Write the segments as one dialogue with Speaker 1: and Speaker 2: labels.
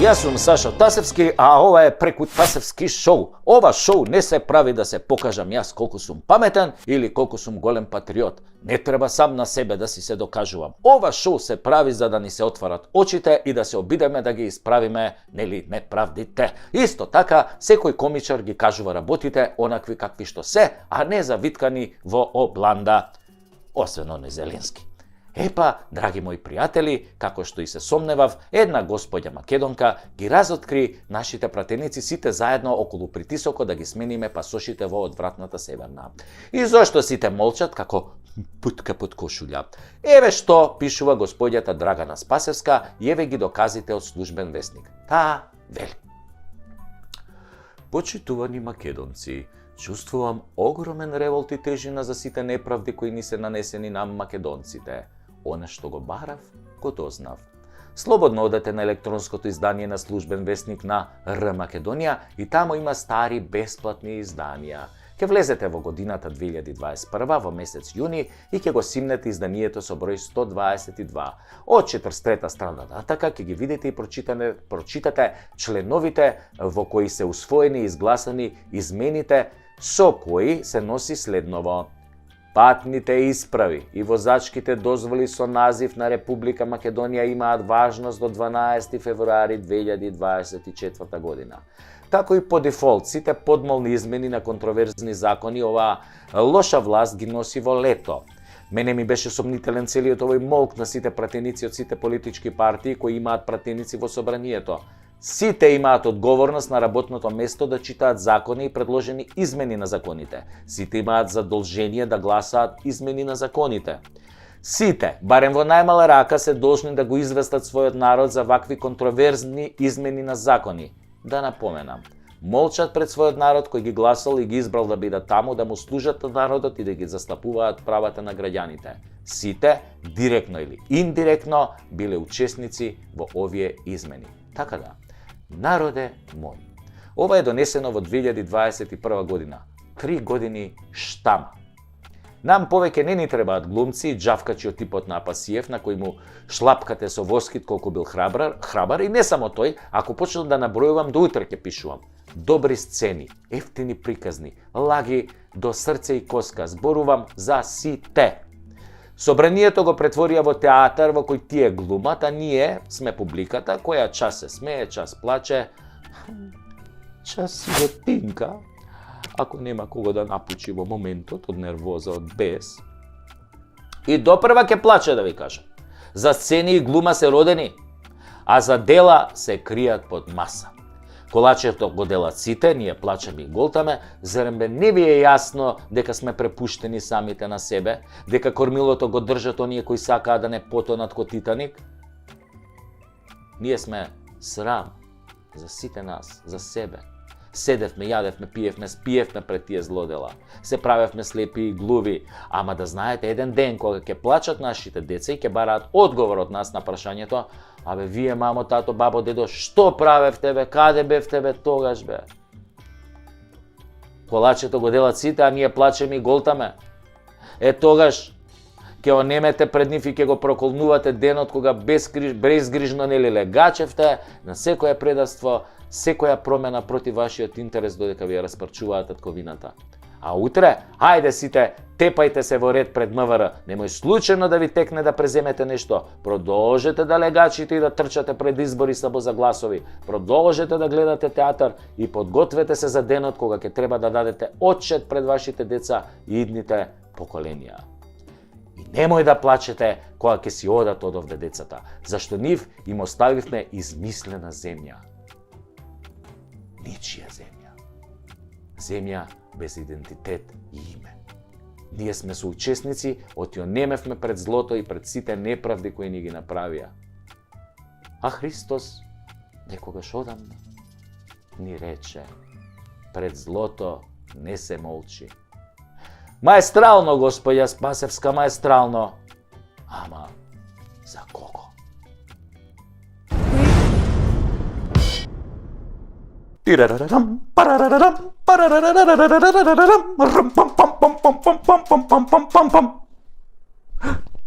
Speaker 1: Јас сум Сашо Тасевски, а ова е Преку Тасевски шоу. Ова шоу не се прави да се покажам јас колку сум паметен или колку сум голем патриот. Не треба сам на себе да си се докажувам. Ова шоу се прави за да ни се отварат очите и да се обидеме да ги исправиме, нели, неправдите. Исто така, секој комичар ги кажува работите онакви какви што се, а не завиткани во обланда. Освен оној Зеленски. Епа, драги мои пријатели, како што и се сомневав, една господја македонка ги разоткри нашите пратеници сите заедно околу притисокот да ги смениме пасошите во одвратната северна. И зошто сите молчат како путка под кошулја? Еве што пишува господјата Драгана Спасевска и еве ги доказите од службен весник. Таа вели: Почитувани македонци, чувствувам огромен револт и тежина за сите неправди кои ни се нанесени на македонците. Она што го барав, го дознав. Слободно одете на електронското издание на службен весник на Р Македонија и таму има стари бесплатни изданија. Ке влезете во годината 2021 во месец јуни и ќе го симнете изданието со број 122. Од 43-та страна натака ќе ги видите и прочитате членовите во кои се усвоени и изгласани измените со кои се носи следново: патните исправи и возачките дозволи со назив на Република Македонија имаат важност до 12 февруари 2024 година. Како и по дефолт, сите подмолни измени на контроверзни закони оваа лоша власт ги носи во лето. Мене ми беше сомнителен целиот овој молк на сите пратеници од сите политички партии кои имаат пратеници во собранието. Сите имаат одговорност на работното место да читаат закони и предложени измени на законите. Сите имаат задолжение да гласаат измени на законите. Сите, барем во најмала рака, се должни да го известат својот народ за вакви контроверзни измени на закони. Да напоменам, молчат пред својот народ кој ги гласал и ги избрал да бидат таму, да му служат на народот и да ги застапуваат правата на граѓаните. Сите, директно или индиректно, биле учесници во овие измени. Така да, народе мој, ова е донесено во 2021 година. 3 години штама. Нам повеќе не ни требаат глумци и џавкачи од типот на Апасиев, на кој му шлапкате со воскит колку бил храбар, и не само тој, ако почнам да набројувам, до утре ќе пишувам. Добри сцени, ефтини приказни, лаги до срце и коска, зборувам за сите. Собранието го претворија во театар во кој тие глумат, а ние сме публиката која час се смее, час плаче, час си го тинка, ако нема кого да напучи во моментот од нервоза, од бес. И допрва ќе плаче, да ви кажам. За сцени и глума се родени, а за дела се кријат под маса. Колачето го делат сите, ние плачеме и голтаме, зарем бе не ви е јасно дека сме препуштени самите на себе, дека кормилото го држат оние кои сакаат да не потонат ко Титаник? Ние сме срам за сите нас, за себе. Седевме, јадевме, пиевме, спиевме пред тие злодела. Се правевме слепи и глуви, ама да знаете, еден ден кога ќе плачат нашите деца и ќе бараат одговор од нас на прашањето: абе, вие, мамо, тато, бабо, дедо, што правевте, бе, каде бевте, бе, тогаш, бе? Колачето го делат сите, а ние плачеме и голтаме. Тогаш ќе онемете пред нив и ќе го проколнувате денот кога безгрижно нели легачевте на секое предавство, секоја промена против вашиот интерес додека ви ја распарчуваат татковината. А утре, хајде сите, тепајте се во ред пред МВР, немој случајно да ви текне да преземете нешто, продолжете да легачите и да трчате пред избори само за гласови, продолжете да гледате театар и подгответе се за денот кога ќе треба да дадете отчет пред вашите деца и идните поколенија. И немој да плачете кога ќе си одат од овде децата, зашто нив им оставивме измислена земја. Ничија земја. Земја без идентитет и име. Ние сме соучесници, отјонемевме пред злото и пред сите неправди кои ни ги направија. А Христос, некогаш одамна, ни рече: пред злото не се молчи. Маестрално, господја Спасевска, маестрално. Ама, за кого? Тирарарам, парарарам, парарарарарарарарарам, рам пам пам пам пам пам пам пам пам пам пам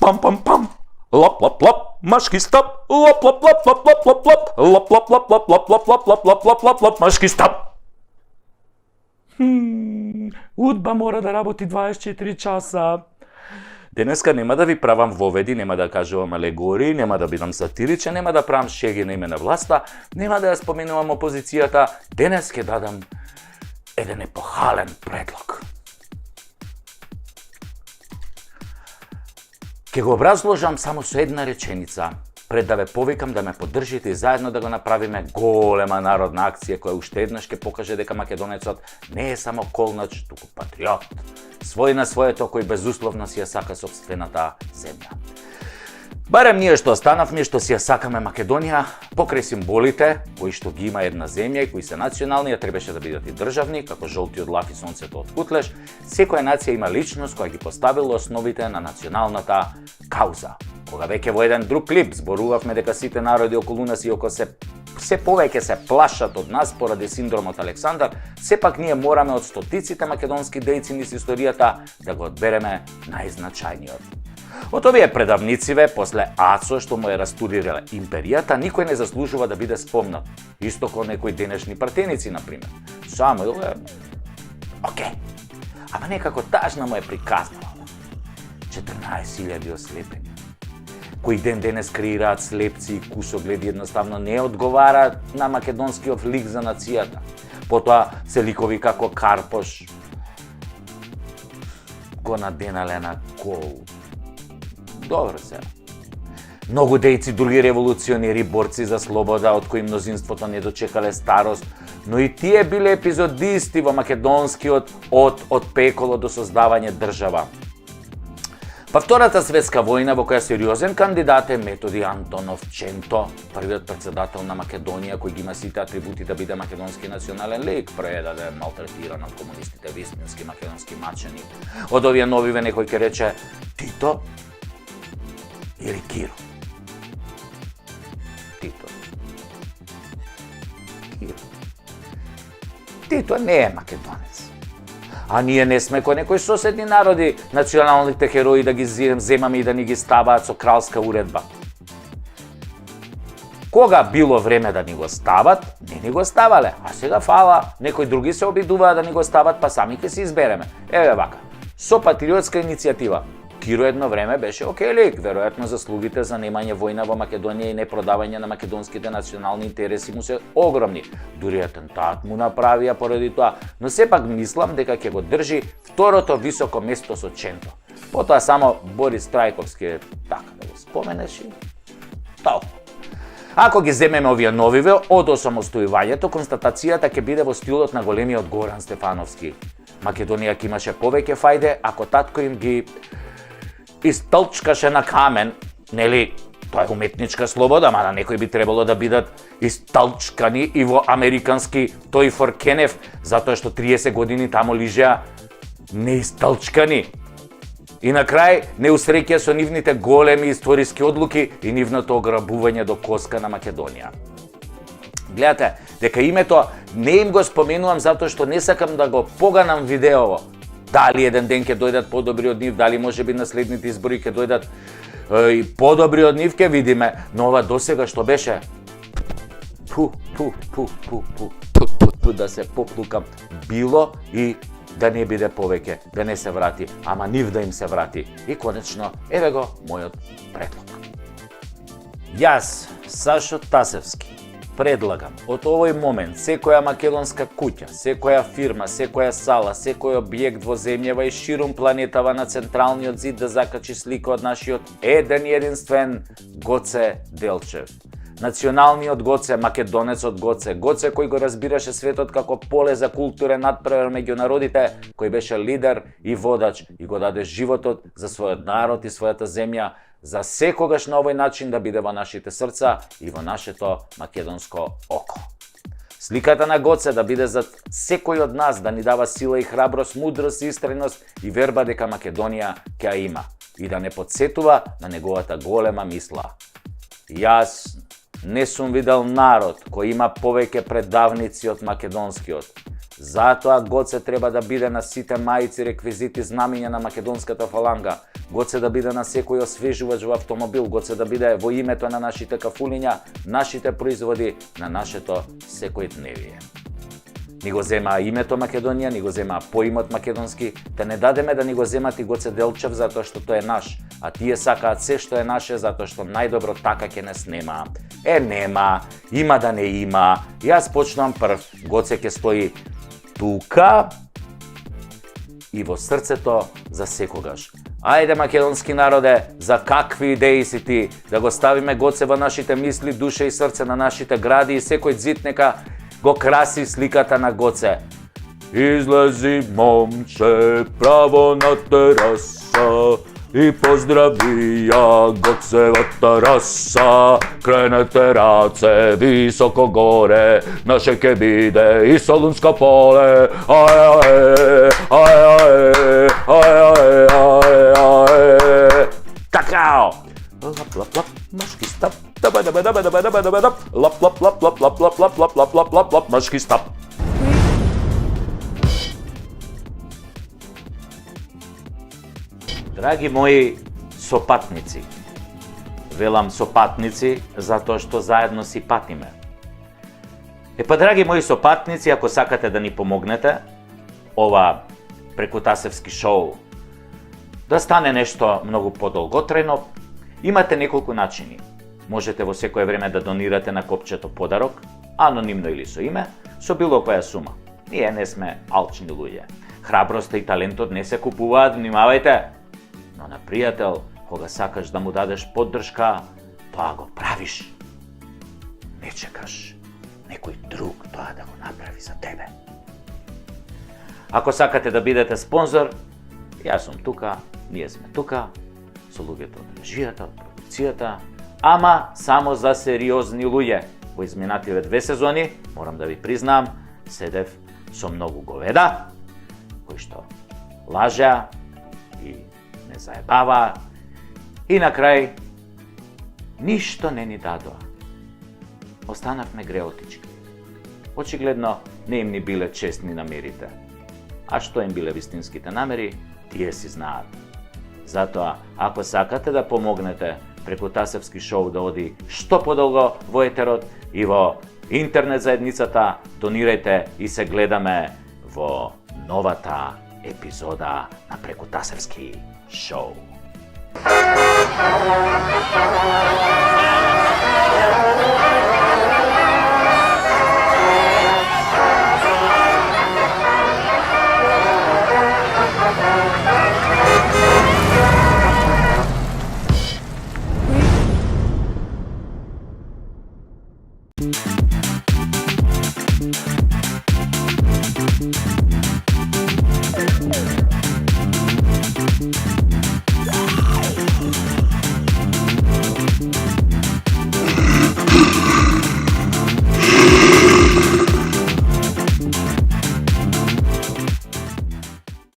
Speaker 1: пам пам пам Лоп, лоп, лоп, машки стоп. Лоп, лоп, лоп, лоп, лоп, лоп, лоп. Лоп, лоп, лоп, лоп, лоп, лоп, лоп, лоп, лоп, лоп, лоп, лоп, машки стоп. Удба мора да работи 24 часа. Денеска нема да ви правам воведи, нема да кажувам алегории, нема да бидам сатиричен, нема да правам шеги на име на власта, нема да ја споменувам опозицијата. Денес ќе дадам еден епохален предлог. Ќе го образложам само со една реченица, пред да ве повикам да ме поддржите и заедно да го направиме голема народна акција која уште еднаш ќе покаже дека македонецот не е само колнач, туку патриот. Свој на своето кој безусловно си ја сака сопствената земја. Барем ние што останавме, што си ја сакаме Македонија, покрај символите, кои што ги има една земја и кои се национални, а требаше да бидат и државни, како жолтиот лав и сонцето од Кутлеш, секоја нација има личност која ги поставила основите на националната кауза. Кога веќе во еден друг клип зборувавме дека сите народи околу нас и око се повеќе се плашат од нас поради синдромот Александар, сепак ние мораме од стотиците македонски дејци низ историјата да го одбереме најзначајниот. Од овие предавнициве, после Ацо што му е растурирала империјата, никој не заслужува да биде спомнат. Исто како некои денешни партеници, например. Самуил е... Океј. Ама некако тажна му е приказнала. 14.000 ослепени. Кои ден денес креираат слепци и кусогледи едноставно не одговараат на македонскиот лик за нацијата. Потоа се ликови како Карпош го наденале на кол. Добро се. Многу дејци, други револуционери, борци за слобода, од кои мнозинството не дочекале старост, но и тие биле епизодисти во македонскиот од пеколо до создавање држава. Па Втората светска војна, во која сериозен кандидат е Методи Антонов Ченто, првиот председател на Македонија, кој ги има сите атрибути да биде македонски национален лик, преда да е малтретиран од комунистите, вистински македонски мачени. Од овие новиве некој ќе рече Тито или Киро. Тито. Киро. Тито не е македонец. А ние не сме кој некои соседни народи, националните херои да ги земаме и да ни ги ставаат со кралска уредба. Кога било време да ни го стават, не ни го ставале, а сега фала, некои други се обидуваат да ни го стават, па сами ќе се избереме. Еве вака, со патриотска иницијатива. Киро едно време беше океј лик, веројатно заслугите за немање војна во Македонија и непродавање на македонските национални интереси му се огромни. Дури атентат му направија поради тоа, но сепак мислам дека ќе го држи второто високо место со Ченто. Потоа само Борис Трајковски е така да го споменеш и толку. Ако ги земеме овие новиве од осамостојувањето, констатацијата ќе биде во стилот на големиот Горан Стефановски. Македонија ќе имаше повеќе фајде ако татко им ги истолчкаше на камен, нели, тоа е уметничка слобода, мада некои би требало да бидат истолчкани и во американски тој for Кенеф, затоа што 30 години таму лижеа неистолчкани. И на крај не усреќа со нивните големи историски одлуки и нивното ограбување до коска на Македонија. Гледате, дека името не им го споменувам затоа што не сакам да го поганам видеово. Дали еден ден ќе дојдат подобри од нив, дали може би наследните избори ќе дојдат и подобри од нив ќе видиме, но ова досега што беше да се поплукам било и да не биде повеќе, да не се врати, ама нив да им се врати. И конечно, еве го мојот предлог. Јас, Сашо Тасевски, предлагам од овој момент секоја македонска куќа, секоја фирма, секоја сала, секој објект во земјава и ширум планетава на централниот зид да закачи слика од нашиот еден единствен Гоце Делчев. Националниот Гоце, македонецот Гоце, Гоце кој го разбираше светот како поле за културен надпревар меѓу народите, кој беше лидер и водач и го даде животот за својот народ и својата земја, за секогаш на овој начин да биде во нашите срца и во нашето македонско око. Сликата на Гоце да биде за секој од нас, да ни дава сила и храброст, мудрост, истреност и верба дека Македонија ќе ја има и да не подсетува на неговата голема мисла. Јас не сум видел народ кој има повеќе предавници од македонскиот. Затоа Гоце треба да биде на сите мајци, реквизити, знамиња на македонската фаланга. Гоце да биде на секој освежувач во автомобил, Гоце да биде во името на нашите кафулиња, нашите производи, на нашето секојдневие. Ни го зема името Македонија, ни го зема поимот македонски, те не дадеме да ни го земат и Гоце Делчев затоа што тој е наш, а тие сакаат се што е наше затоа што најдобро така ќе не снема. Нема, има да не има. Јас почнувам прв, Гоце ќе стои тука и во срцето за секогаш. Ајде, македонски народе, за какви идеи си ти? Да го ставиме Гоце во нашите мисли, душа и срце на нашите гради и секој зид нека го краси сликата на Гоце. Излези, момче, право на тераса и поздрави ја Гоцевата раса. Кренете раце високо горе, наше ке биде и Солунско поле. Такао! Лап, лап, лап, машки стап. Лап, лап, лап, лап, лап, лап, лап, лап, лап, лап, лап, лап, машки стап. Драги мои сопатници, велам сопатници затоа што заедно си патиме. Драги мои сопатници, ако сакате да ни помогнете, ова Прекутасевски шоу да стане нешто многу подолготрајно, имате неколку начини. Можете во секое време да донирате на копчето подарок, анонимно или со име, со било која сума. Ние не сме алчни луѓе. Храброста и талентот не се купуваат, внимавајте. Но на пријател, кога сакаш да му дадеш поддршка, тоа го правиш. Не чекаш некој друг тоа да го направи за тебе. Ако сакате да бидете спонзор, јас сум тука, ние сме тука, со луѓето од режијата, од продукцијата, ама само за сериозни луѓе. Во изминативе 2 сезони, морам да ви признам, седев со многу говеда, кои што лажеа и не заебава и на крај ништо не ни дадоа. Останавме греотички. Очигледно не им ни биле честни намерите. А што им биле вистинските намери, тие си знаат. Затоа, ако сакате да помогнете Прекутасевски шоу да оди што подолго во етерот и во интернет заедницата, донирајте и се гледаме во новата епизода на Прекутасевски шоу.